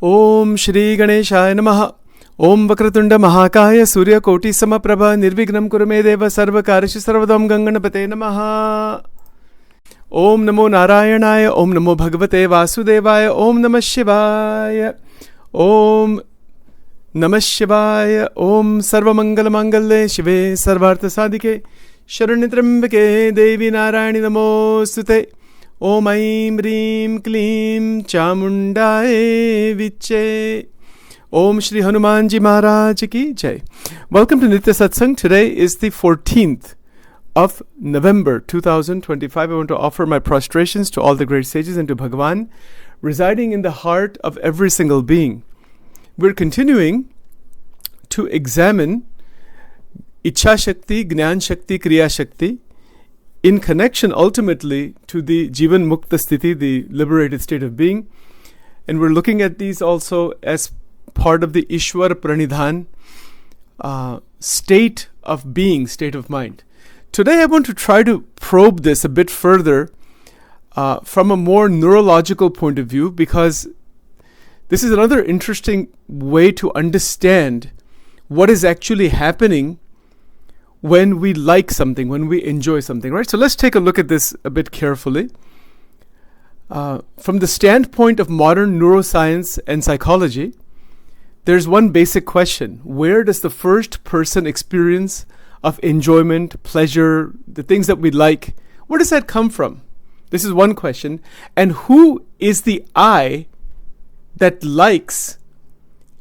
Om Shri Ganeshaya Namaha. Om Vakratunda Mahakaya Surya Koti Samaprabha Nirvignam Kurumedeva Sarvakarishu Sarvadam Ganganapate Namaha. Om Namo Narayanaya. Om Namo Bhagavate Vasudevaya. Om Namah Shivaya. Om Namah Shivaya. Om Sarvamangala Mangalle Shive Sarvartha Sadike Sharanitrambake Devi Narayani Namostute. Om Aim Reem Kleem Chamundaye Viche. Om Shri Hanumanji Maharaj Ki Jai. Welcome to Nitya Satsang. Today is the 14th of November 2025. I want to offer my prostrations to all the great sages and to Bhagavan residing in the heart of every single being. We're continuing to examine Iccha Shakti, Jnan Shakti, Kriya Shakti in connection ultimately to the Jivan Mukta Sthiti, the liberated state of being. And we're looking at these also as part of the Ishwar Pranidhan state of being, state of mind. Today I want to try to probe this a bit further from a more neurological point of view, because this is another interesting way to understand what is actually happening when we like something, when we enjoy something, right? So let's take a look at this a bit carefully. From the standpoint of modern neuroscience and psychology, there's one basic question. Where does the first person experience of enjoyment, pleasure, the things that we like, where does that come from? This is one question. And who is the I that likes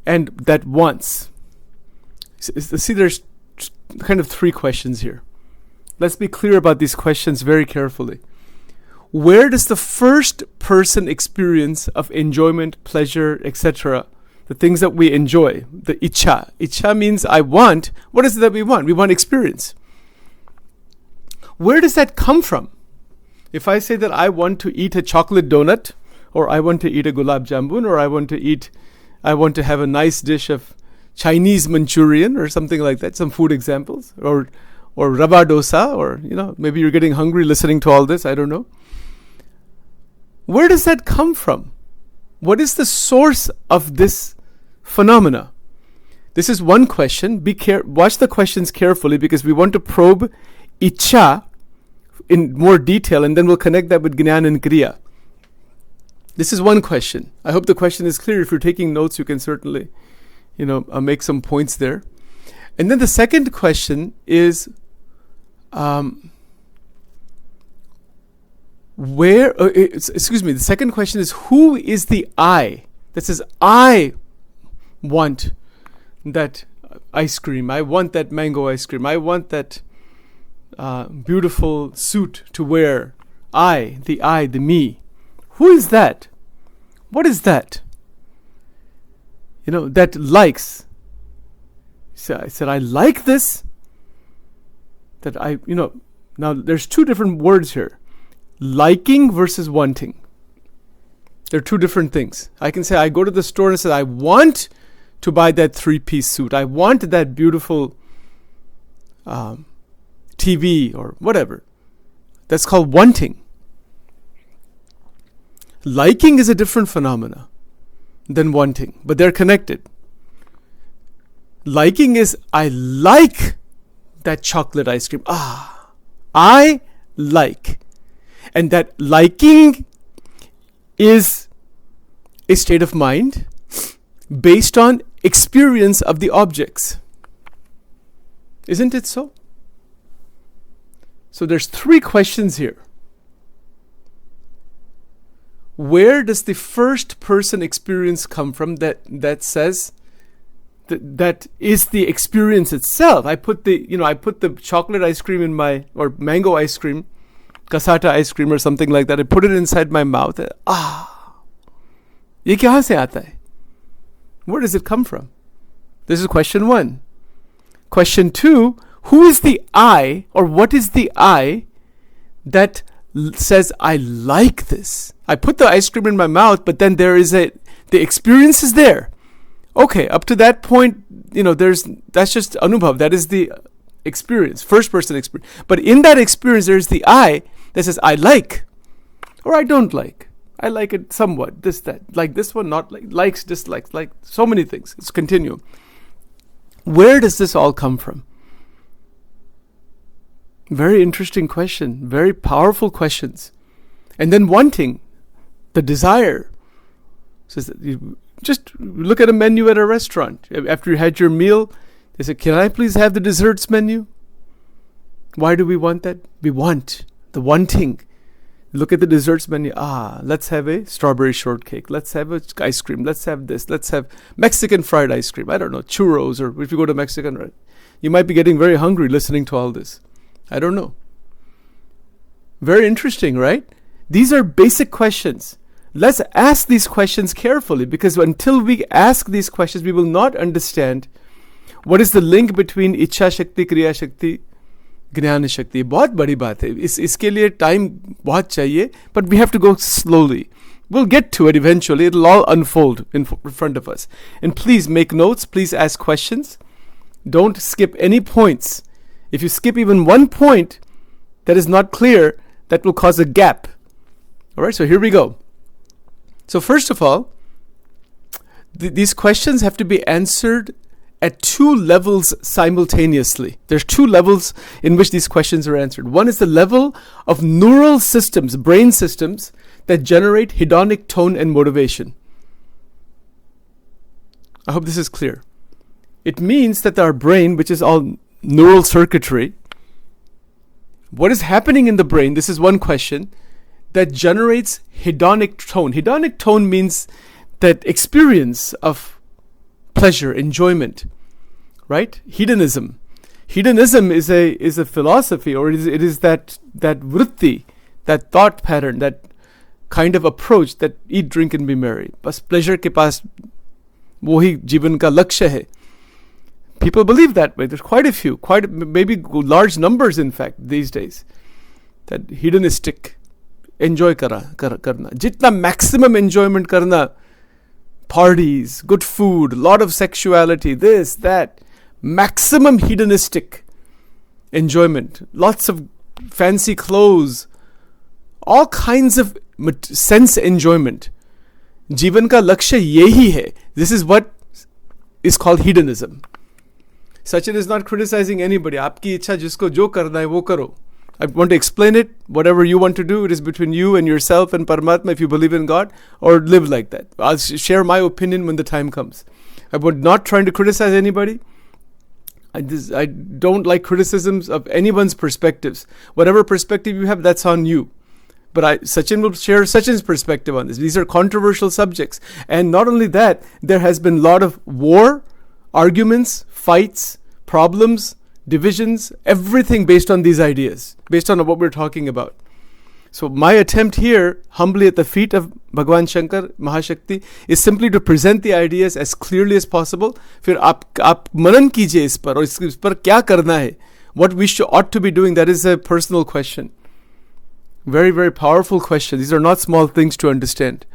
and that wants? See, there's kind of three questions here. Let's be clear about these questions very carefully. Where does the first person experience of enjoyment, pleasure, etc., the things that we enjoy, the Iccha. Iccha means I want. What is it that we want? We want experience. Where does that come from? If I say that I want to eat a chocolate donut, or I want to eat a gulab jamun, or I want to have a nice dish of Chinese Manchurian or something like that, some food examples, or rava dosa, or maybe you're getting hungry listening to all this, I don't know. Where does that come from? What is the source of this phenomena? This is one question. Watch the questions carefully, because we want to probe Iccha in more detail, and then we'll connect that with Jnan and Kriya. This is one question. I hope the question is clear. If you're taking notes, you can certainly make some points there. And then the second question is, the second question is, who is the I that says, I want that ice cream, I want that mango ice cream, I want that beautiful suit to wear. The me. Who is that? What is that? That likes. So I said, I like this. That now there's two different words here. Liking versus wanting. They're two different things. I can say I go to the store and say, I want to buy that 3-piece suit. I want that beautiful TV or whatever. That's called wanting. Liking is a different phenomena than wanting, but they're connected. Liking is, I like that chocolate ice cream. I like. And that liking is a state of mind based on experience of the objects. Isn't it so? So there's three questions here. Where does the first person experience come from that says that is the experience itself? I put the chocolate ice cream or mango ice cream, kasata ice cream or something like that. I put it inside my mouth. Ye kahan se aata hai? Where does it come from? This is question one. Question two, who is the I, or what is the I that says I like this? I put the ice cream in my mouth, but then the experience is there. Okay, up to that point, that's just anubhav. That is the experience, first person experience. But in that experience, there's the I that says I like or I don't like. I like it somewhat, this, that. Like this one, not like. Likes, dislikes, like so many things. It's continuum. Where does this all come from? Very interesting question. Very powerful questions. And then wanting, the desire. Says that you just look at a menu at a restaurant. After you had your meal, they say, "Can I please have the desserts menu?" Why do we want that? We want the wanting. Look at the desserts menu. Let's have a strawberry shortcake. Let's have a ice cream. Let's have this. Let's have Mexican fried ice cream. I don't know, churros, or if you go to Mexican, right? You might be getting very hungry listening to all this. I don't know. Very interesting, right? These are basic questions. Let's ask these questions carefully, because until we ask these questions, we will not understand what is the link between Iccha Shakti, Kriya Shakti, Jnan Shakti. बहुत बड़ी बात है. इसके लिए time बहुत चाहिए, but we have to go slowly. We'll get to it eventually. It'll all unfold in front of us. And please make notes. Please ask questions. Don't skip any points. If you skip even one point that is not clear, that will cause a gap. All right, so here we go. So first of all, these questions have to be answered at two levels simultaneously. There's two levels in which these questions are answered. One is the level of neural systems, brain systems, that generate hedonic tone and motivation. I hope this is clear. It means that our brain, which is all neural circuitry, what is happening in the brain, this is one question, that generates hedonic tone. Hedonic tone means that experience of pleasure, enjoyment, right? Hedonism. Hedonism is a philosophy, or it is that vritti, that thought pattern, that kind of approach that eat, drink and be merry. Bas pleasure ke paas wohi जीवन का लक्ष्य है. People believe that way. There's quite a few, maybe large numbers in fact these days, that hedonistic enjoy karna. Jitna maximum enjoyment karna, parties, good food, lot of sexuality, this, that, maximum hedonistic enjoyment, lots of fancy clothes, all kinds of sense enjoyment. Jeevan ka lakshya yehi hai. This is what is called hedonism. Sachin is not criticizing anybody. Aapki ichha jisko jo karna hai wo karo. I want to explain it. Whatever you want to do, it is between you and yourself and Paramatma, if you believe in God, or live like that. I'll share my opinion when the time comes. I'm not trying to criticize anybody. I don't like criticisms of anyone's perspectives. Whatever perspective you have, that's on you. But Sachin will share Sachin's perspective on this. These are controversial subjects. And not only that, there has been a lot of war, arguments, fights, problems, divisions, everything based on these ideas, based on what we're talking about. So my attempt here, humbly at the feet of Bhagwan Shankar, Mahashakti, is simply to present the ideas as clearly as possible. फिर आप मनन कीजिए इस पर, और इस पर क्या करना है, what we ought to be doing. That is a personal question. Very, very powerful question. These are not small things to understand.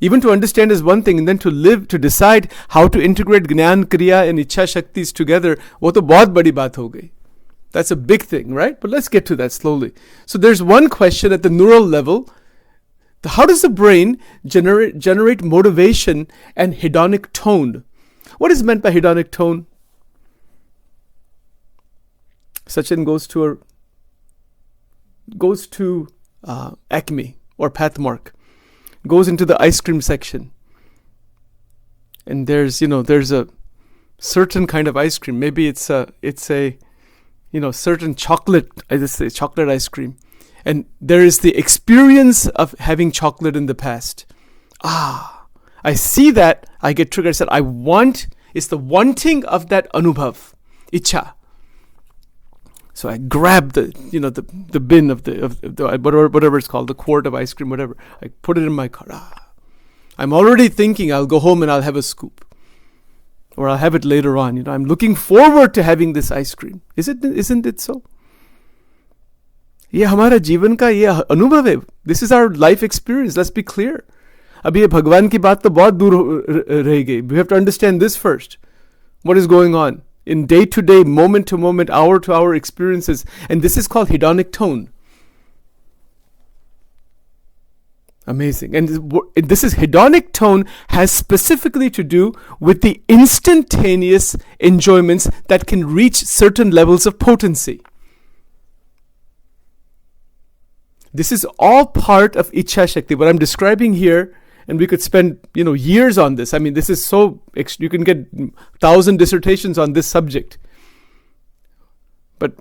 Even to understand is one thing, and then to live, to decide how to integrate Jnan, Kriya and Iccha Shaktis together, वो तो बहुत बड़ी बात हो गई. That's a big thing, right? But let's get to that slowly. So there's one question at the neural level. How does the brain generate motivation and hedonic tone? What is meant by hedonic tone? Sachin goes to Acme or Pathmark, goes into the ice cream section, and there's a certain kind of ice cream. Maybe it's a certain chocolate, I just say chocolate ice cream, and there is the experience of having chocolate in the past. I see that, I get triggered. I said, it's the wanting of that anubhav, Iccha. So I grab the bin of the whatever it's called, the quart of ice cream, whatever. I put it in my car. I'm already thinking I'll go home and I'll have a scoop, or I'll have it later on. I'm looking forward to having this ice cream. Isn't it so? ये हमारा जीवन का ये अनुभव है. This is our life experience. Let's be clear. अभी ये भगवान की बात तो बहुत दूर रह गई. We have to understand this first. What is going on in day-to-day, moment-to-moment, hour-to-hour experiences. And this is called hedonic tone. Amazing. And this is hedonic tone has specifically to do with the instantaneous enjoyments that can reach certain levels of potency. This is all part of Iccha Shakti. What I'm describing here, and we could spend years on this. I mean, this is so, you can get 1,000 dissertations on this subject. But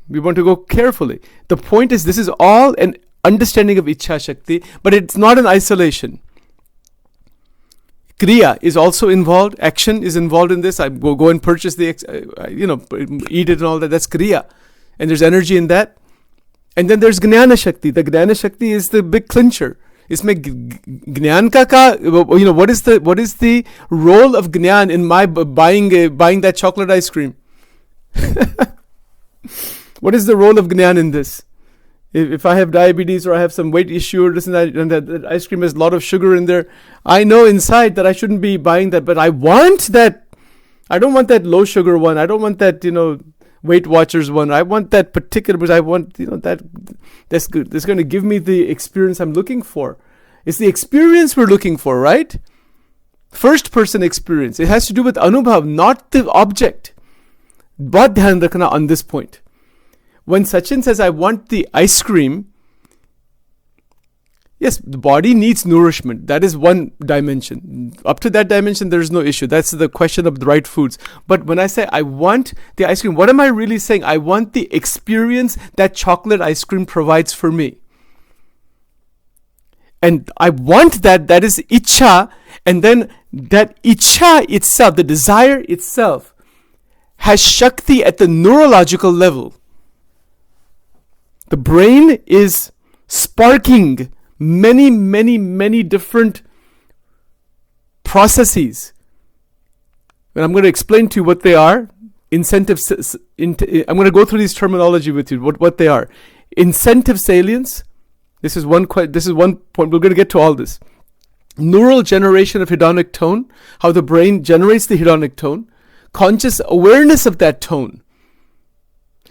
we want to go carefully. The point is, this is all an understanding of Iccha Shakti, but it's not in isolation. Kriya is also involved. Action is involved in this. I go and purchase the, eat it and all that. That's Kriya. And there's energy in that. And then there's Jnana Shakti. The Jnana Shakti is the big clincher. Isme Jnan ka, what is the role of Jnan in my buying that chocolate ice cream? What is the role of Jnan in this? If I have diabetes or I have some weight issue or this and that ice cream has a lot of sugar in there, I know inside that I shouldn't be buying that, but I want that. I don't want that low sugar one. I don't want that, Weight Watchers one. I want that particular, because I want, that's good. That's going to give me the experience I'm looking for. It's the experience we're looking for, right? First person experience. It has to do with anubhav, not the object. Bahut dhyan rakhna on this point. When Sachin says, I want the ice cream, yes, the body needs nourishment. That is one dimension. Up to that dimension, there is no issue. That's the question of the right foods. But when I say I want the ice cream, what am I really saying? I want the experience that chocolate ice cream provides for me. And I want that is Iccha. And then that Iccha itself, the desire itself, has Shakti at the neurological level. The brain is sparking many, many, many different processes. And I'm going to explain to you what they are. I'm going to go through this terminology with you, what they are. Incentive salience. This is one point. We're going to get to all this. Neural generation of hedonic tone. How the brain generates the hedonic tone. Conscious awareness of that tone.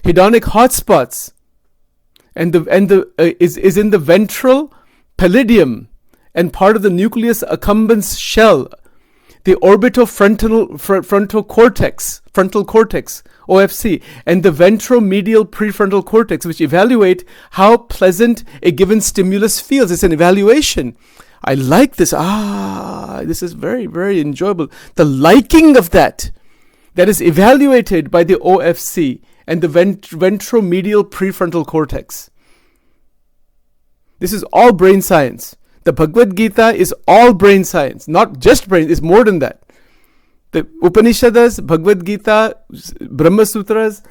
Hedonic hotspots. And is in the ventral pallidum and part of the nucleus accumbens shell, the frontal cortex, OFC, and the ventromedial prefrontal cortex, which evaluate how pleasant a given stimulus feels. It's an evaluation. I like this. This is very, very enjoyable. The liking of that is evaluated by the OFC and the ventromedial prefrontal cortex. This is all brain science. The Bhagavad Gita is all brain science, not just brain, it's more than that. The Upanishads, Bhagavad Gita, Brahma Sutras,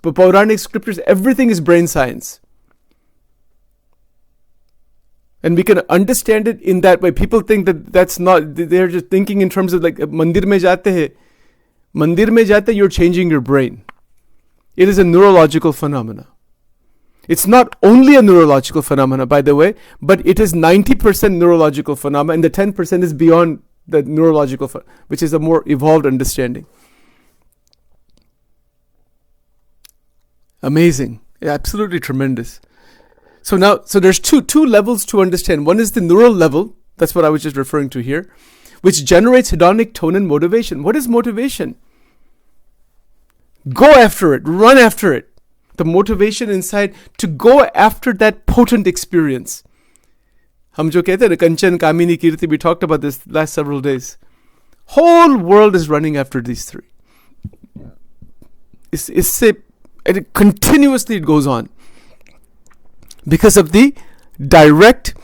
Puranic scriptures, everything is brain science. And we can understand it in that way. People think that that's not, they're just thinking in terms of like, mandir mein jate hai. Mandir mein jate, you're changing your brain. It is a neurological phenomena. It's not only a neurological phenomena, by the way, but it is 90% neurological phenomena, and the 10% is beyond the neurological, which is a more evolved understanding. Amazing. Absolutely tremendous. So there's two levels to understand. One is the neural level, that's what I was just referring to here, which generates hedonic tone and motivation. What is motivation? Go after it, run after it. The motivation inside to go after that potent experience. Hum jo kehte hain, Kanchan, Kamini, Kirti, we talked about this last several days. Whole world is running after these three. It continuously it goes on. Because of the direct,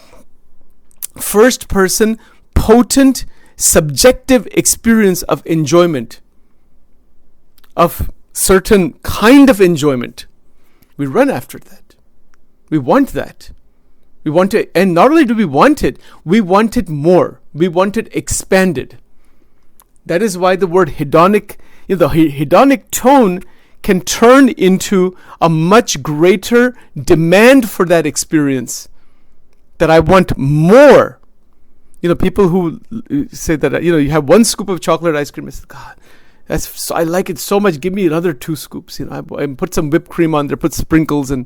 first person, potent, subjective experience of enjoyment. Of certain kind of enjoyment. We run after that. We want that. We want it, and not only do we want it more. We want it expanded. That is why the word hedonic, the hedonic tone can turn into a much greater demand for that experience. That I want more. People who say that, you have one scoop of chocolate ice cream, it's God, I like it so much. Give me another 2 scoops. I put some whipped cream on there, put sprinkles, and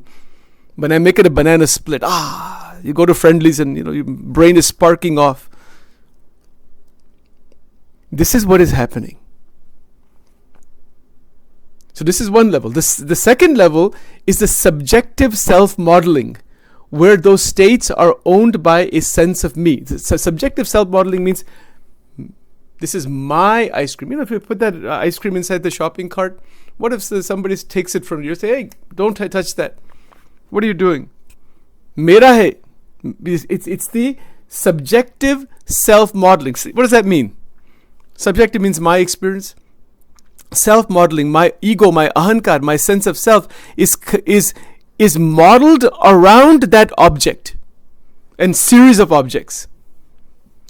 when I make it a banana split, You go to Friendlies and your brain is sparking off. This is what is happening. So this is one level. The second level is the subjective self-modeling, where those states are owned by a sense of me. So subjective self-modeling means this is my ice cream. If you put that ice cream inside the shopping cart, what if somebody takes it from you? You say, hey, don't touch that. What are you doing? Mera hai. It's the subjective self-modeling. What does that mean? Subjective means my experience. Self-modeling, my ego, my ahankar, my sense of self is modeled around that object and series of objects.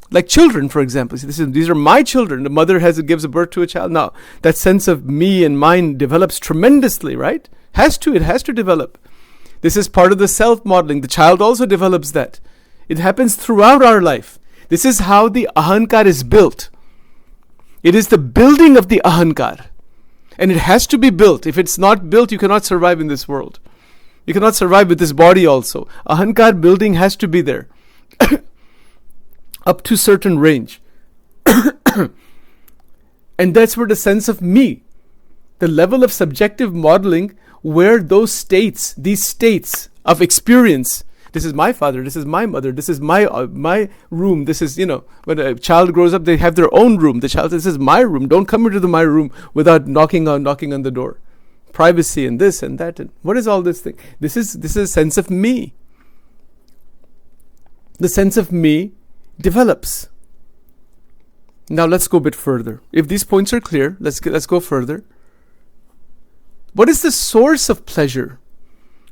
Like children, for example. These are my children. The mother gives a birth to a child. Now, that sense of me and mine develops tremendously, right? It has to develop. This is part of the self-modeling. The child also develops that. It happens throughout our life. This is how the ahankar is built. It is the building of the ahankar. And it has to be built. If it's not built, you cannot survive in this world. You cannot survive with this body also. Ahankar building has to be there. Up to certain range. And that's where the sense of me, the level of subjective modeling, where these states of experience, this is my father, this is my mother, this is my room, this is, when a child grows up, they have their own room. The child says, this is my room, don't come into my room without knocking on the door. Privacy and this and that. And what is all this thing? This is a sense of me. The sense of me develops. Now let's go a bit further. If these points are clear, let's go further. What is the source of pleasure?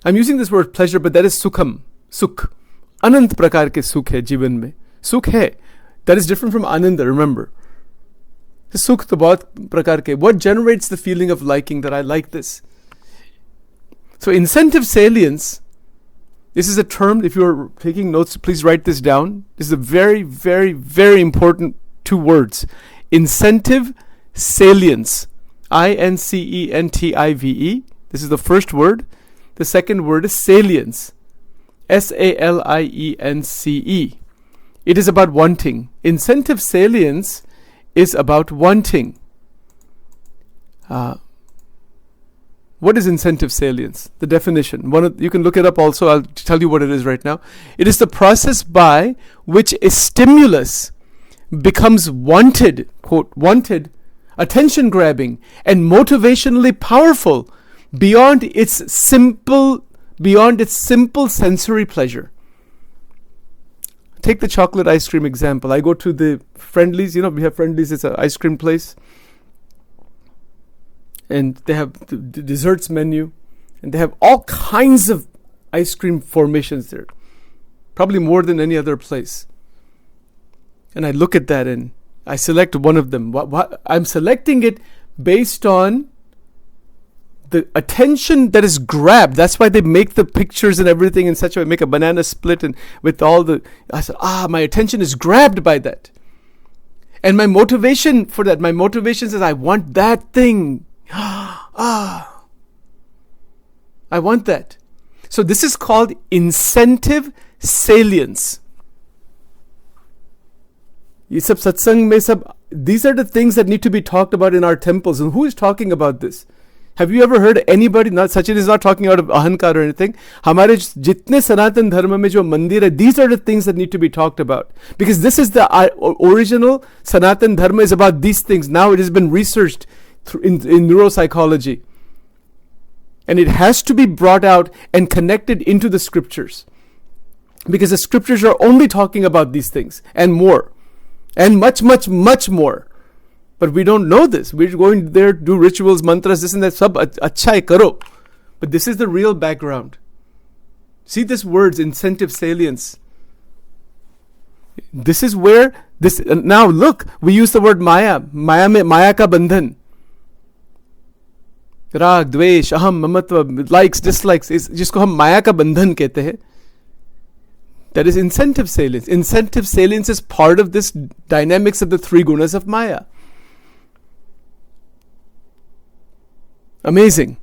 I'm using this word pleasure, but that is sukham. Sukh. Anant prakar ke sukh hai jivan mein. Sukh hai. That is different from ananda, remember. Sukh to bahut prakar ke. What generates the feeling of liking, that I like this? So incentive salience, this is a term, if you're taking notes, please write this down. This is a very, very, very important 2 words. Incentive salience. INCENTIVE. This is the first word. The second word is salience. SALIENCE. It is about wanting. Incentive salience is about wanting. What is incentive salience? The definition. You can look it up also. I'll tell you what it is right now. It is the process by which a stimulus becomes wanted, quote, wanted, attention-grabbing, and motivationally powerful beyond its simple sensory pleasure. Take the chocolate ice cream example. I go to the Friendlies. We have Friendlies. It's an ice cream place. And they have the desserts menu. And they have all kinds of ice cream formations there. Probably more than any other place. And I look at that and I select one of them. I'm selecting it based on the attention that is grabbed. That's why they make the pictures and everything in such a way. Make a banana split and with all the... I said, my attention is grabbed by that. And my motivation for that, says, I want that thing. I want that. So this is called incentive salience. These are the things that need to be talked about in our temples. And who is talking about this? Have you ever heard anybody? Sachin is not talking out of ahankar or anything. Hamare jitne sanatan dharma mein jo mandir hai, these are the things that need to be talked about. Because this is the original sanatan dharma is about these things. Now it has been researched in neuropsychology. And it has to be brought out and connected into the scriptures. Because the scriptures are only talking about these things and more. And much, much, much more. But we don't know this. We're going there to do rituals, mantras, this and that. Sab acha hai karo. But this is the real background. See this words, incentive salience. This is where this. Now look, we use the word maya. Maya ka bandhan. Rag, dvesh, aham, mamatva, likes, dislikes. Jisko hum maya ka bandhan kehte hai. That is incentive salience. Incentive salience is part of this dynamics of the 3 gunas of Maya. Amazing.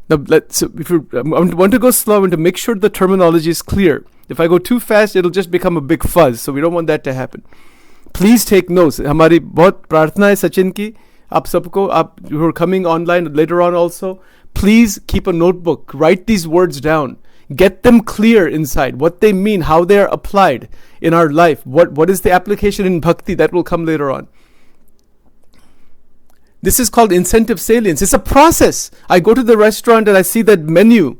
Now, I want to go slow and to make sure the terminology is clear. If I go too fast, it'll just become a big fuzz. So we don't want that to happen. Please take notes. हमारी बहुत प्रार्थना है सचिन की आप सबको, आप who are coming online later on also, please keep a notebook. Write these words down. Get them clear inside, what they mean, how they are applied in our life. What is the application in bhakti? That will come later on. This is called incentive salience. It's a process. I go to the restaurant and I see that menu.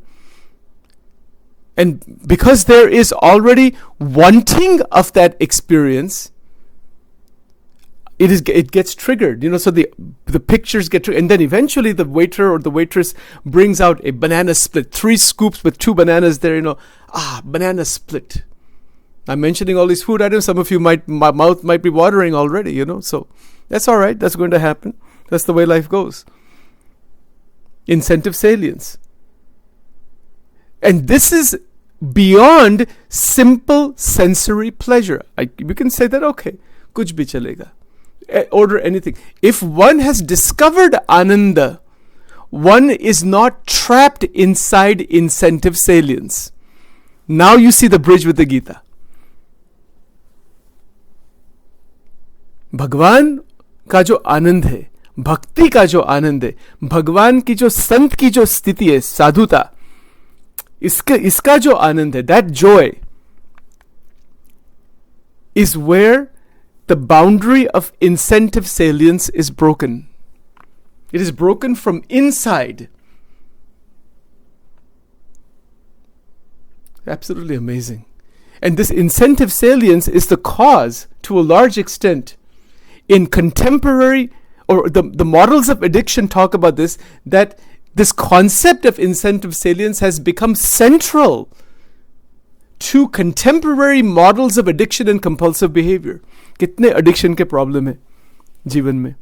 And because there is already wanting of that experience, it gets triggered, so the pictures get triggered, and then eventually the waiter or the waitress brings out a banana split, 3 scoops with 2 bananas there, banana split. I'm mentioning all these food items. Some of you my mouth might be watering already, so that's all right. That's going to happen. That's the way life goes. Incentive salience. And this is beyond simple sensory pleasure. We can say that, okay, kuch bhi chalega. Order anything. If one has discovered Ananda, one is not trapped inside incentive salience. Now you see the bridge with the Gita. भगवान का जो आनंद है, भक्ति का जो आनंद है, भगवान की जो संत की जो स्थिति है, साधुता, इसका जो आनंद है, that joy is where the boundary of incentive salience is broken. It is broken from inside. Absolutely amazing. And this incentive salience is the cause, to a large extent, in contemporary, or the models of addiction talk about this, that this concept of incentive salience has become central to contemporary models of addiction and compulsive behavior. कितने addiction के problem है जीवन में.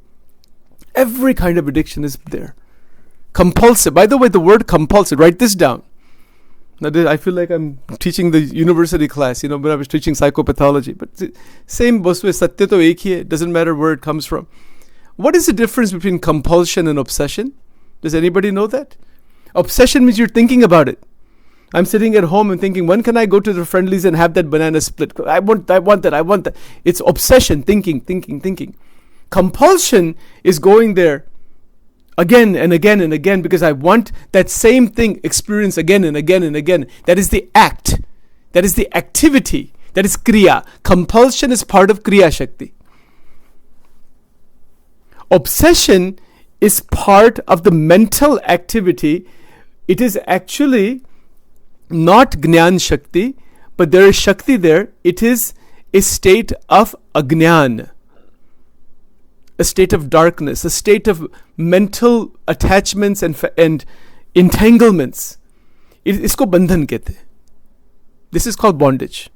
Every kind of addiction is there. Compulsive. By the way, the word compulsive, write this down. Now, I feel like I'm teaching the university class, when I was teaching psychopathology. But same boswe, satya to ek hi hai. Doesn't matter where it comes from. What is the difference between compulsion and obsession? Does anybody know that? Obsession means you're thinking about it. I'm sitting at home and thinking, when can I go to the Friendlies and have that banana split? I want that. It's obsession, thinking. Compulsion is going there again and again and again because I want that same thing experienced again and again and again. That is the act. That is the activity. That is Kriya. Compulsion is part of Kriya Shakti. Obsession is part of the mental activity. It is actually not Jnan Shakti, but there is Shakti there. It is a state of Ajnan, a state of darkness, a state of mental attachments and entanglements. Isko bandhan kehte. This is called bondage.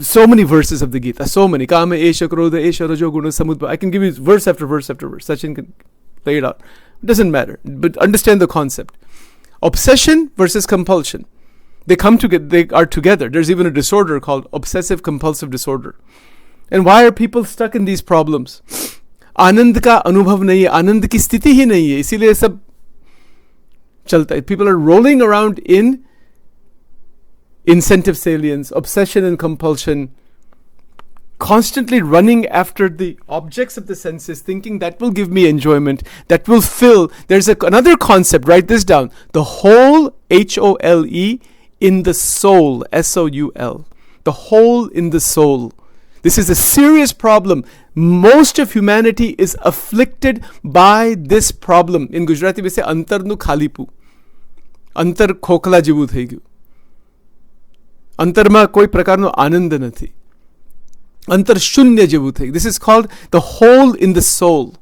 So many verses of the Gita, so many. Kama, Esha, Krodha, Esha, Rajo, Guna, Samudva. I can give you verse after verse after verse. Sachin can lay it out. It doesn't matter, but understand the concept. Obsession versus compulsion. They are together. There's even a disorder called obsessive compulsive disorder. And why are people stuck in these problems? आनंद का अनुभव नहीं है, आनंद की स्थिति ही नहीं है, इसीलिए सब चलता है. People are rolling around in incentive salience, obsession and compulsion, constantly running after the objects of the senses, thinking that will give me enjoyment, that will fill. There's another concept, write this down. The whole, H-O-L-E, in the soul, S-O-U-L. The whole in the soul. This is a serious problem. Most of humanity is afflicted by this problem. In Gujarati we say, antar nu khalipu. Antar khokla jevu થઈ ગયું. અંતરમાં કોઈ પ્રકારનો આનંદ નથી. અંતર શૂન્ય જેવું થઈ. This is called the hole in the soul.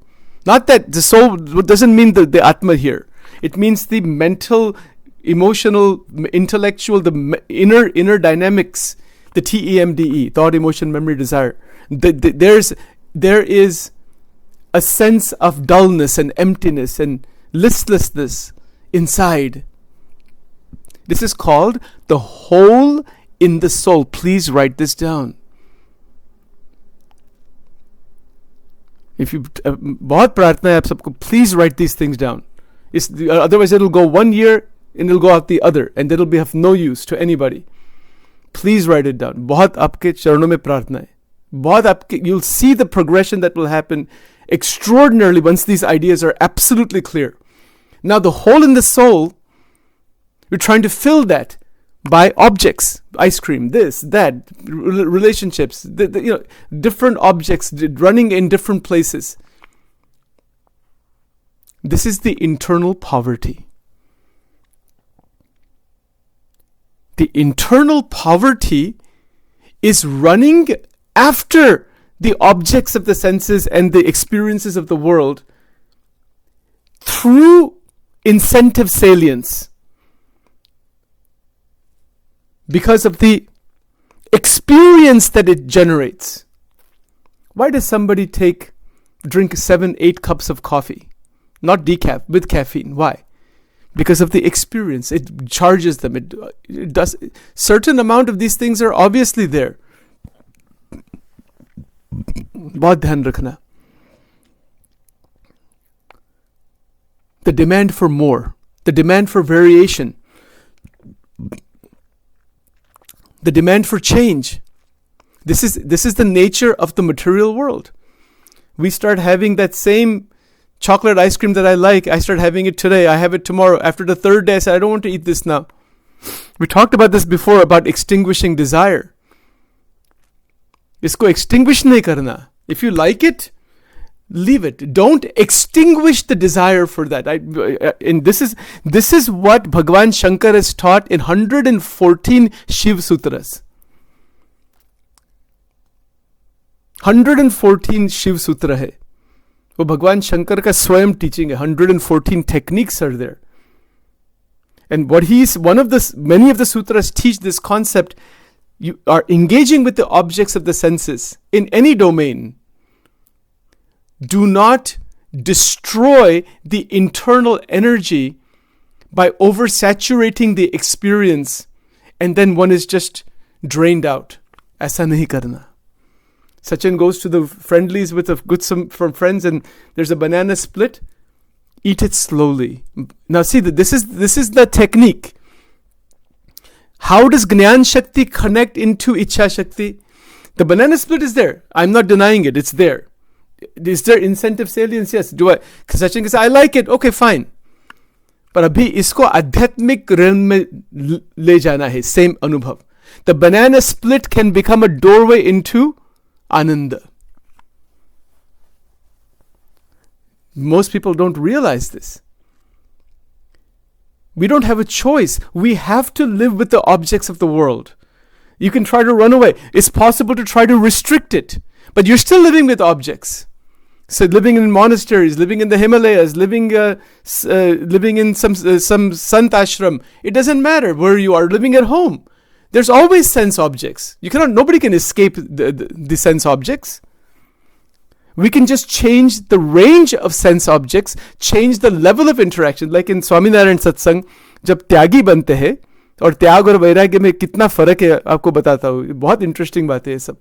Not that the soul doesn't mean the atma here. It means the mental, emotional, intellectual, the inner dynamics, the TEMDE, thought, emotion, memory, desire. There is a sense of dullness and emptiness and listlessness inside. This is called the hole in the soul. Please write this down. If you बहुत प्रार्थना है आप सबको, please write these things down. Otherwise it'll go 1 year and it'll go out the other, and it'll be of no use to anybody. Please write it down. बहुत आपके चरणों में प्रार्थना है. बहुत आपके, you'll see the progression that will happen extraordinarily once these ideas are absolutely clear. Now the hole in the soul, you're trying to fill that by objects, ice cream, this, that, relationships, different objects running in different places. This is the internal poverty. The internal poverty is running after the objects of the senses and the experiences of the world through incentive salience, because of the experience that it generates. Why does somebody drink 7-8 cups of coffee? Not decaf, with caffeine. Why? Because of the experience. It charges them. It does. Certain amount of these things are obviously there. बहुत ध्यान रखना. The demand for more, the demand for variation, the demand for change. This is the nature of the material world. We start having that same chocolate ice cream that I like. I start having it today. I have it tomorrow. After the third day, I say, I don't want to eat this now. We talked about this before, about extinguishing desire. इसको extinguish नहीं करना. If you like it, leave it. Don't extinguish the desire for that. And this is what Bhagwan Shankar has taught in 114 Shiv Sutras. 114 Shiv Sutra hai. वो भगवान शंकर का स्वयं teaching है. 114 techniques are there. And many of the sutras teach this concept. You are engaging with the objects of the senses in any domain. Do not destroy the internal energy by oversaturating the experience, and then one is just drained out. ऐसा नहीं करना. Sachin goes to the friendlies with some from friends, and there's a banana split. Eat it slowly. Now see, this is the technique. How does Jnan Shakti connect into Iccha Shakti? The banana split is there. I'm not denying it. It's there. Is there incentive salience? Yes. Sachin can say, I like it. Okay, fine. But abhi isko adhyatmik realm mein le jana hai. Same anubhav. The banana split can become a doorway into Ananda. Most people don't realize this. We don't have a choice. We have to live with the objects of the world. You can try to run away. It's possible to try to restrict it, but you're still living with objects. So living in monasteries, living in the Himalayas, living in some sant ashram. It doesn't matter where you are, living at home. There's always sense objects. Nobody can escape the sense objects. We can just change the range of sense objects, change the level of interaction. Like in Swaminarayan Satsang, जब त्यागी बनते हैं, और त्याग और वैराग्य में कितना फर्क है आपको बताता हूँ. बहुत इंटरेस्टिंग बात है ये सब.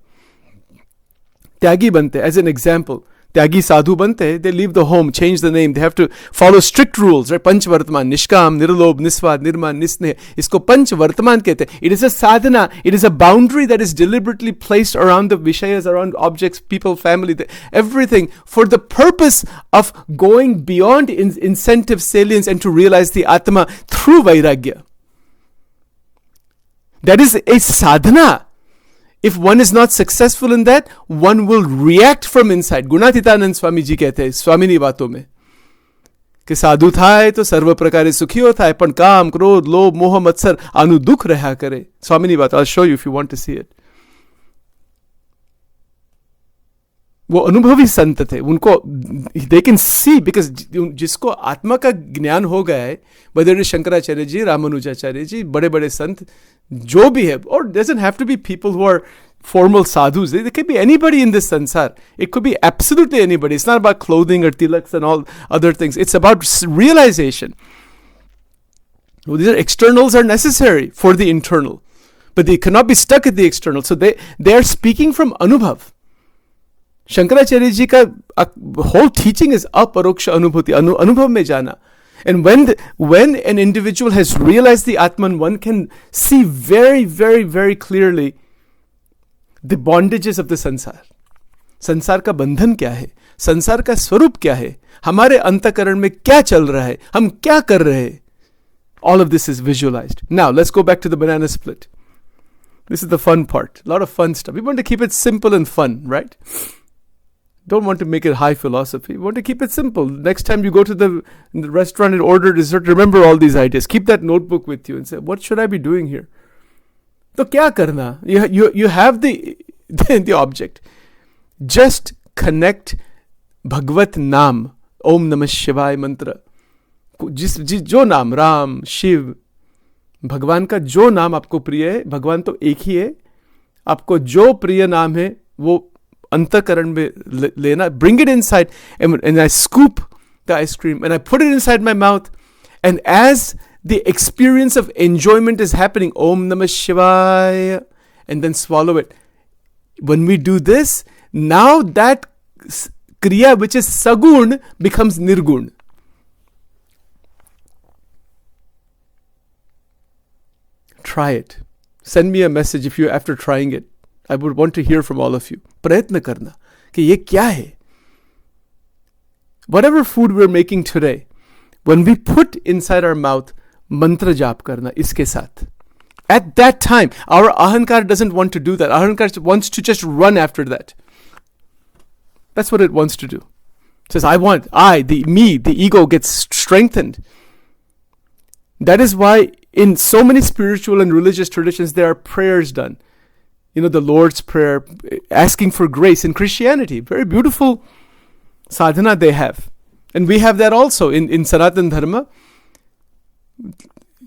त्यागी बनते हैं, as an example. त्यागी साधु बनते हैं, they leave the home, change the name, they have to follow strict rules, right? पंच वर्तमान, निष्काम, निर्लोभ, निस्वाद, निर्मान, निस्नेह, इसको पंच वर्तमान कहते हैं. It is a sadhana, it is a boundary that is deliberately placed around the vishayas, around objects, people, family, everything, for the purpose of going beyond incentive salience and to realize the Atma through vairagya. That is a sadhana. If one is not successful in that, one will react from inside. Gunatitanand Swami ji कहते हैं स्वामिनी बातों में कि साधु थाय तो सर्व प्रकारे सुखियो थाय पण काम क्रोध लोभ मोह मत्सर आनु दुख रहा करे. स्वामिनी बात. I'll show you if you want to see it. वो अनुभवी संत थे. उनको they can see, because जिसको आत्मा का ज्ञान हो गया है, whether it is Shankaracharya ji, Ramanujacharya ji, बड़े बड़े संत जो भी है, or doesn't have to be people who are formal sadhus. They could be anybody in this sansar. It could be absolutely anybody. It's not about clothing or tilaks and all other things. It's about realization. Well, these externals are necessary for the internal, but they cannot be stuck at the external. So they are speaking from anubhav. Shankaracharya ji ka whole teaching is aparoksha anubhuti, anubhav mein jana. And when an individual has realized the Atman, one can see very, very, very clearly the bondages of the sansar. संसार का बंधन क्या है, संसार का स्वरूप क्या है, हमारे अंतःकरण में क्या चल रहा है, हम क्या कर रहे हैं. All of this is visualized. Now let's go back to the banana split. This is the fun part. A lot of fun stuff. We want to keep it simple and fun, right? Don't want to make it high philosophy. We want to keep it simple. Next time you go to the restaurant and order dessert, remember all these ideas. Keep that notebook with you and say, what should I be doing here? So kya karna? You have the object. Just connect Bhagvat Naam, Om Namah Shivaya mantra. जो नाम, राम, शिव, भगवान का जो नाम आपको प्रिय है, भगवान तो एक ही है, आपको जो प्रिय नाम है वो अंतःकरण में लेना. Bring it inside, and I scoop the ice cream and I put it inside my mouth, and as the experience of enjoyment is happening, Om Namah Shivaya, and then swallow it. When we do this, now that Kriya which is Sagun becomes Nirgun. Try it. Send me a message if you after trying it. I would want to hear from all of you. प्रयत्न करना कि ये क्या है. Whatever food we're making today, when we put inside our mouth, mantra जाप करना इसके साथ. At that time, our ahankar doesn't want to do that. Ahankar wants to just run after that. That's what it wants to do. It says, the ego gets strengthened. That is why in so many spiritual and religious traditions, there are prayers done. The Lord's Prayer, asking for grace. In Christianity, very beautiful sadhana they have. And we have that also in Sanatan Dharma.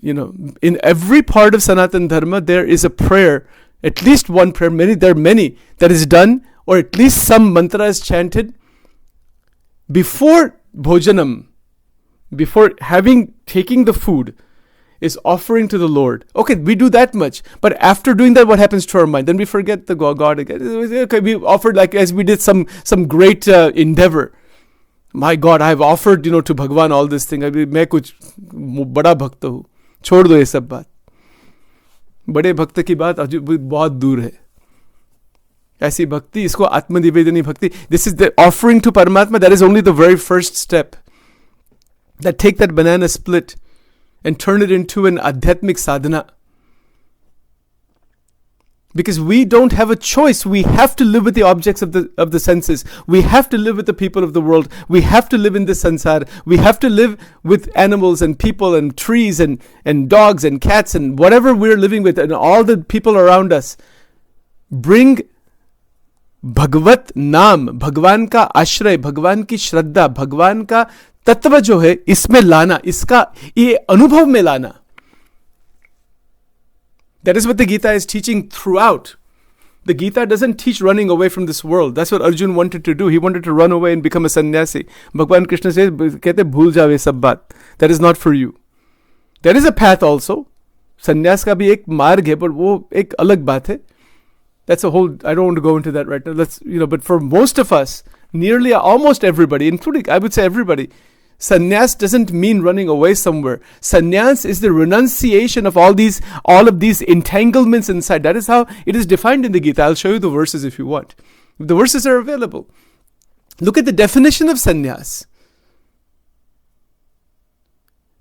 In every part of Sanatan Dharma, there is a prayer, at least one prayer, there are many, that is done, or at least some mantra is chanted before bhojanam, before taking the food, is offering to the Lord. Okay, we do that much. But after doing that, what happens to our mind? Then we forget the God again. Okay, we offered as we did some great endeavor. My God, I have offered, to Bhagwan all this thing. मैं कुछ बड़ा भक्त हूँ. छोड़ दो ये सब बात. बड़े भक्त की बात अभी बहुत दूर है. ऐसी भक्ति, इसको आत्मनिवेदनी भक्ति. This is the offering to Paramatma. That is only the very first step. That take that banana split and turn it into an adhyatmic sadhana. Because we don't have a choice. We have to live with the objects of the senses. We have to live with the people of the world. We have to live in this sansar. We have to live with animals and people and trees and dogs and cats and whatever we're living with and all the people around us. Bring Bhagavat Naam, Bhagwan ka ashray, Bhagwan ki shraddha, Bhagwan ka तत्व जो है इसमें लाना, इसका ये अनुभव में लाना. That is what the Gita is teaching throughout. The Gita doesn't teach running away from this world. That's what Arjun wanted to do. He wanted to run away and become a sannyasi. Bhagwan Krishna says, कहते भूल जाओ ये सब बात. That is not for you. There is a path also. संन्यास का भी एक मार्ग है, पर वो एक अलग बात है. That's a whole, I don't want to go into that right now. But for most of us, nearly almost everybody, including, I would say everybody, sannyas doesn't mean running away somewhere. Sannyas is the renunciation of all of these entanglements inside. That is how it is defined in the Gita. I'll show you the verses if you want. The verses are available. Look at the definition of sannyas.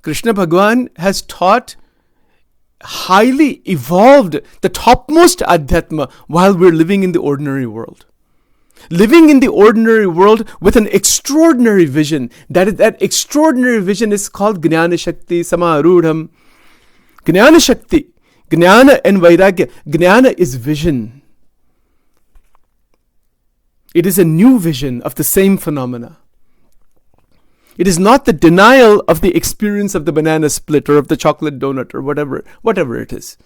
Krishna Bhagwan has taught highly evolved, the topmost adhyatma while we're living in the ordinary world. Living in the ordinary world with an extraordinary vision. That extraordinary vision is called Jnana Shakti Samarudham. Jnana Shakti. Jnana and Vairagya. Jnana is vision. It is a new vision of the same phenomena. It is not the denial of the experience of the banana split or of the chocolate donut or whatever it is.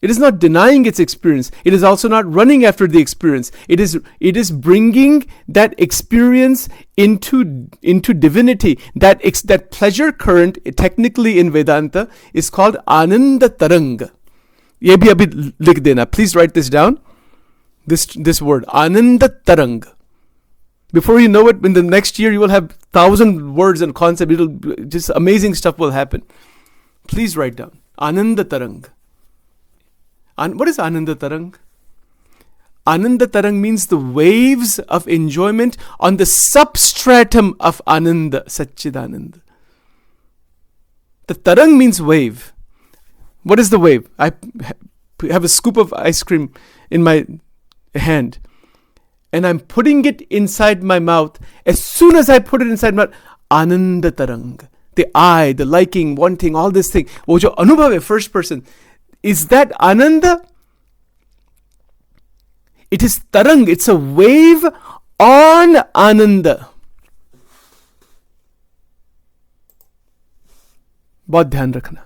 It is not denying its experience. It is also not running after the experience. It is bringing that experience into divinity. That pleasure current, technically in Vedanta, is called Ananda Tarang. ये भी अभी लिख देना. Please write this down. This word, Ananda Tarang. Before you know it, in the next year, you will have 1,000 words and concepts. Just amazing stuff will happen. Please write down. Ananda Tarang. What is Ananda Tarang? Ananda Tarang means the waves of enjoyment on the substratum of Ananda, Satchidananda. The Tarang means wave. What is the wave? I have a scoop of ice cream in my hand, and I'm putting it inside my mouth. As soon as I put it inside my mouth, Ananda Tarang. The I, the liking, wanting, all this thing. वो जो अनुभव है, first person. Is that Ananda? It is Tarang. It's a wave on Ananda. बहुत ध्यान रखना.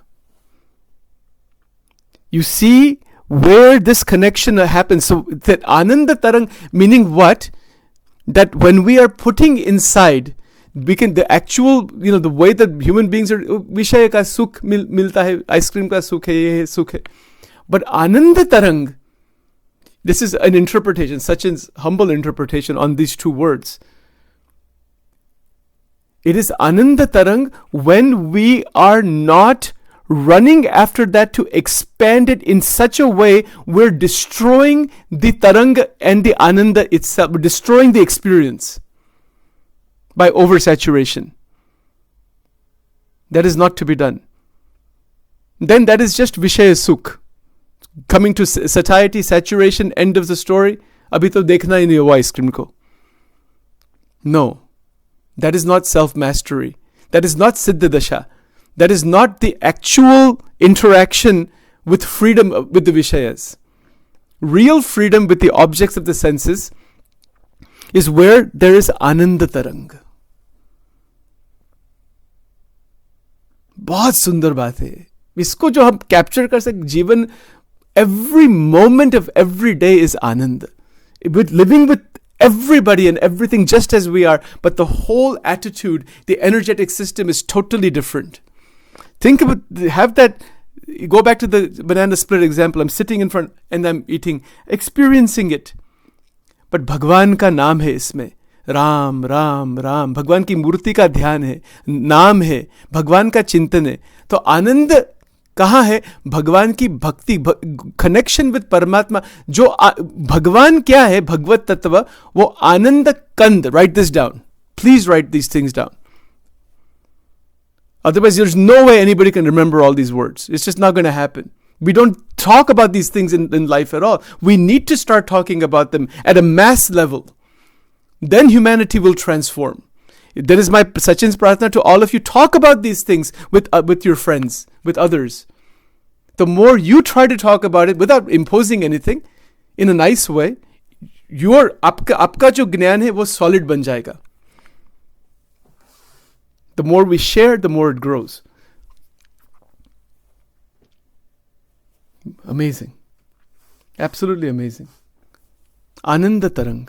You see where this connection happens. So that Ananda Tarang, meaning what? That when we are putting inside, we can, the actual, the way that human beings are, Vishaya ka sukh milta hai, ice cream ka sukh hai, ye hai, sukh hai. But Ananda Tarang, this is an interpretation, Sachin's humble interpretation on these two words. It is Ananda Tarang when we are not running after that to expand it in such a way we're destroying the Tarang and the Ananda itself, we're destroying the experience by oversaturation. That is not to be done. Then that is just Vishaya Sukh. Coming to satiety, saturation, end of the story. Abhi to dekhna hi nahi hua ice cream ko. No. That is not self-mastery. That is not Siddha Dasha. That is not the actual interaction with freedom with the Vishayas. Real freedom with the objects of the senses is where there is Ananda Tarang. बहुत सुंदर बात है. इसको जो हम capture कर सकते जीवन, every moment of every day is Ananda. With living with everybody and everything just as we are, but the whole attitude, the energetic system is totally different. Think about, have that, go back to the banana split example. I'm sitting in front and I'm eating, experiencing it. But Bhagwan का नाम है इसमें, राम राम राम, भगवान की मूर्ति का ध्यान है, नाम है, भगवान का चिंतन है. तो आनंद कहाँ है? भगवान की भक्ति, कनेक्शन विद परमात्मा. जो भगवान क्या है, भगवत तत्व, वो आनंद कंद. Right this down, please right these things down. Otherwise, there's no way anybody can remember all these words. It's just not going to happen. We don't talk about these things in life at all. We need to start talking about them at a mass level. Then humanity will transform. That is my Sachin's prarthana to all of you. Talk about these things with your friends, with others. The more you try to talk about it without imposing anything, in a nice way, आपका जो ज्ञान है वो solid बन जाएगा. The more we share, the more it grows. Amazing. Absolutely amazing. Ananda Tarang.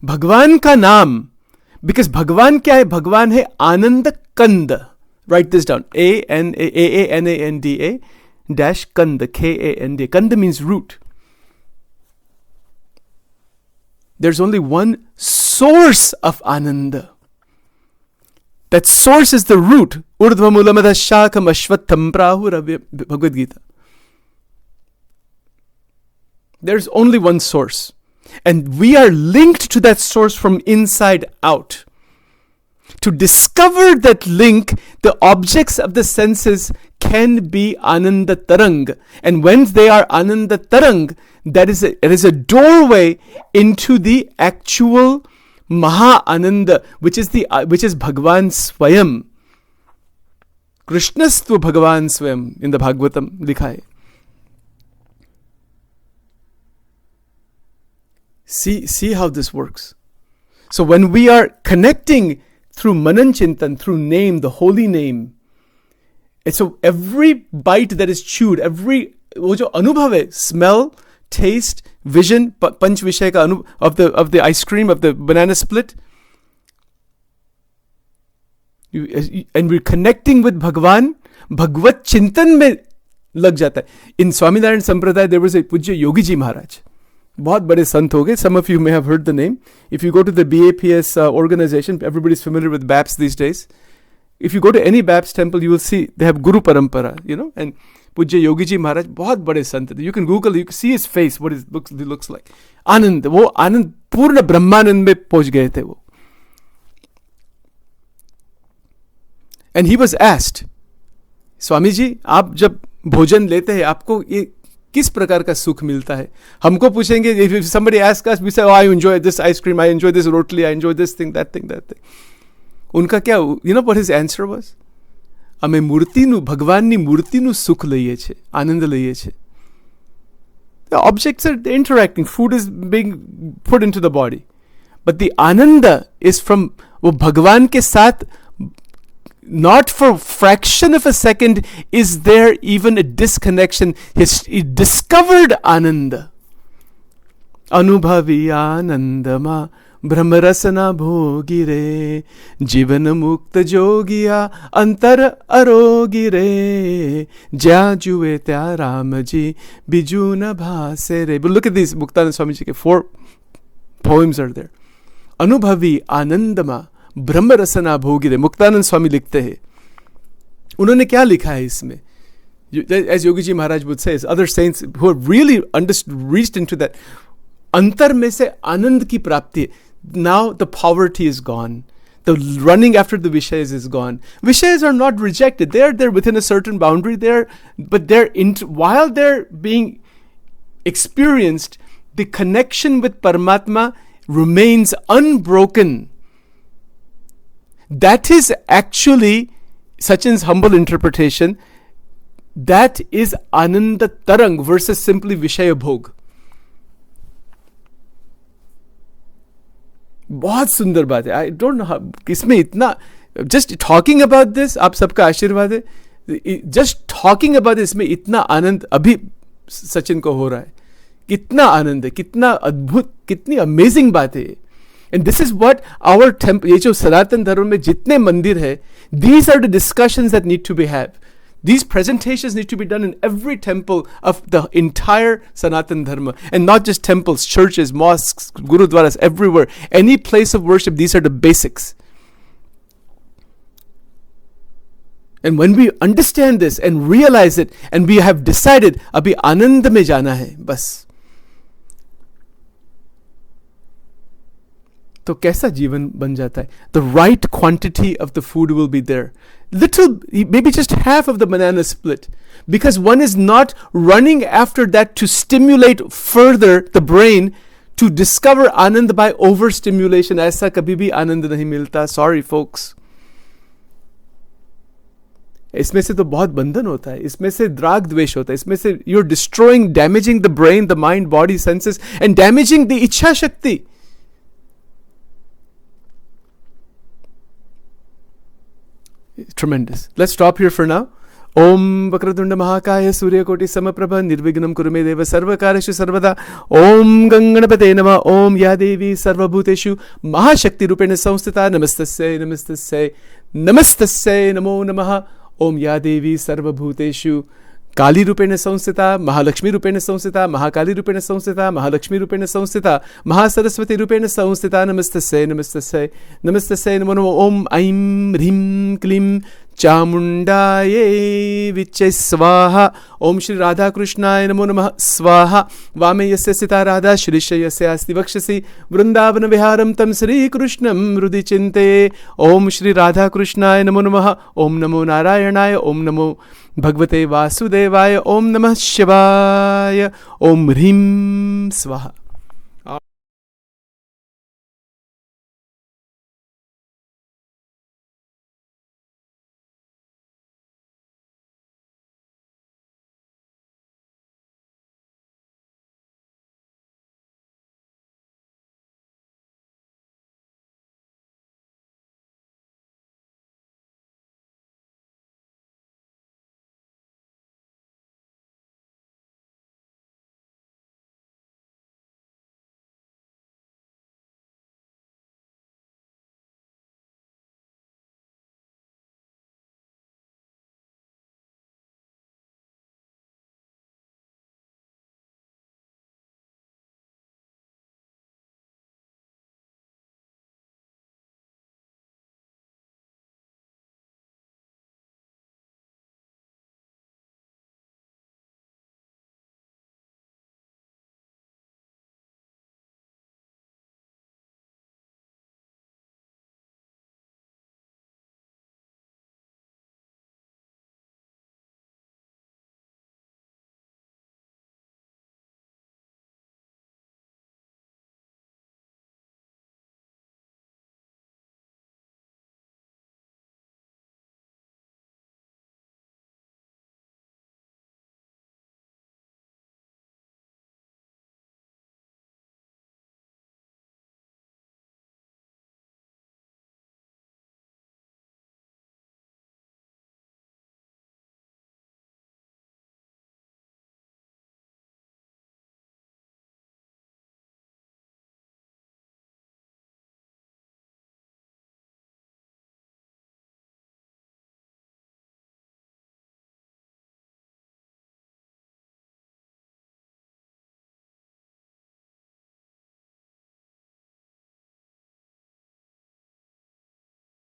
Bhagwan ka naam. Because Bhagwan kya hai? Bhagwan hai Ananda Kanda. Write this down. A-N-A-N-D-A dash Kanda. K-A-N-D. Kanda means root. There's only one source of Ananda. That source is the root. Urdhva Mulamada Shakam Ashwatam Prahura Bhagavad Gita. There's only one source. And we are linked to that source from inside out. To discover that link, the objects of the senses can be Ananda Tarang. And when they are Ananda Tarang, it is a doorway into the actual Maha Ananda, which is Bhagwan Swayam. Krishnastu Bhagwan Swayam in the Bhagavatam likha hai. See how this works. So when we are connecting through Manan Chintan, through name, the holy name, and so every bite that is chewed, every wo jo anubhav hai, smell, taste, vision, panch vishaya ka of the ice cream, of the banana split, and we're connecting with Bhagwan, Bhagvat Chintan mein lag jata hai. In Swaminarayan Sampradaya, there was a Pujya Yogi Ji Maharaj, बहुत बड़े संत हो गए. Some of you may have heard the name. If you go to the BAPS organization, everybody's familiar with BAPS these days. If you go to any BAPS temple, you will see they have Guru Parampara, and Pujya Yogi Ji Maharaj, बहुत बड़े संत. You can Google, you can see his face, what he looks like. आनंद, वो आनंद पूर्ण ब्रह्मानंद में पहुंच गए थे वो. And he was asked, Swami ji, आप जब भोजन लेते हैं, आपको ये किस प्रकार का सुख मिलता है? हमको पूछेंगे, if somebody asks us, we say, oh, I enjoy this ice cream, I enjoy this rotli, I enjoy this thing, that thing, that thing. ઉનકા क्या, you know what his answer was? અમે મૂર્તિનું, ભગવાનની મૂર્તિનું સુખ લઈએ છીએ, આનંદ લઈએ છીએ. The objects are interacting, food is being put into the body. But the ananda is from वो भगवान के साथ, not for fraction of a second is there even a disconnection. He discovered ananda. अनुभवी आनंदमा ब्रह्मरसना भोगी रे, जीवन मुक्त जोगिया अंतर अरोगी रे, ज्या जुए त्या राम जी बिजू न भासे रे. But look at these, Muktanand Swami ji ke 4 poems are there. अनुभवी आनंदमा ब्रह्मरसना भोगी रे. मुक्तानंद स्वामी लिखते हैं. उन्होंने क्या लिखा है इसमें? As Yogi Ji Maharaj would say, as other saints who have really reached into that, अंतर में से आनंद की प्राप्ति. Now the poverty is gone. The running after the Vishayas is gone. Vishayas are not rejected. They're within a certain boundary there, but while they're being experienced, the connection with Paramatma remains unbroken. That is actually Sachin's humble interpretation. That is Ananda Tarang versus simply Vishaya Bhog. बहुत सुंदर बात है. I don't know इसमें इतना, just talking about this, आप सबका आशीर्वाद है. जस्ट टॉकिंग अबाउट दिस में इतना आनंद अभी सचिन को हो रहा है. कितना आनंद है, कितना अद्भुत, कितनी अमेजिंग बात है. And this is what our temple, ये जो सनातन धर्म में जितने मंदिर है, these are the discussions that need to be have. These presentations need to be done in every temple of the entire Sanatan Dharma, and not just temples, churches, mosques, gurudwaras, everywhere. Any place of worship, these are the basics. And when we understand this and realize it, and we have decided, abhi anand mein jana hai, bas. तो कैसा जीवन बन जाता है? The right quantity of the food will be there. Little, maybe just half of the banana split, because one is not running after that to stimulate further the brain to discover anand by overstimulation. ऐसा कभी भी आनंद नहीं मिलता. Sorry folks. इसमें से तो बहुत बंधन होता है, इसमें से राग द्वेष होता है, इसमें से you're destroying, damaging the brain, the mind, body, senses, and damaging the Iccha Shakti. Tremendous. Let's stop here for now. Om Vakratunda Mahakaya Suryakoti Samaprabha Nirvignam Kurume Deva Sarvakareshu Sarvada. Om Ganganapate Nama. Om Yadevi Sarvabhuteshu Mahashakti Rupena Samstita. Namastasya Namastasya Namastasya Namo Namaha. Om Yadevi Sarvabhuteshu काली रूपेण संस्थिता, महालक्ष्मी रूपेण संस्थिता, महाकाली रूपेण संस्थिता, महालक्ष्मी रूपेण संस्थिता, महासरस्वती रूपेण संस्थिता. नमस्तस्यै नमस्तस्यै नमस्तस्यै नमो नमः. ओम ऐं ह्रीं क्लीं चामुण्डायै विच्चे स्वाहा. ओम श्री राधा कृष्णाय नमो नमः. स्वाहा. वामे यस्य स्थिता राधा श्रीश यस्य अस्ति वक्षसि वृंदावन विहारं तं श्रीकृष्णं हृदि चिन्ते. ओम श्री राधा कृष्णाय नमो नमः. ओम नमो नारायणाय. ओम नमो भगवते वासुदेवाय. ओम नमः शिवाय. ओम ह्रीं स्वाहा.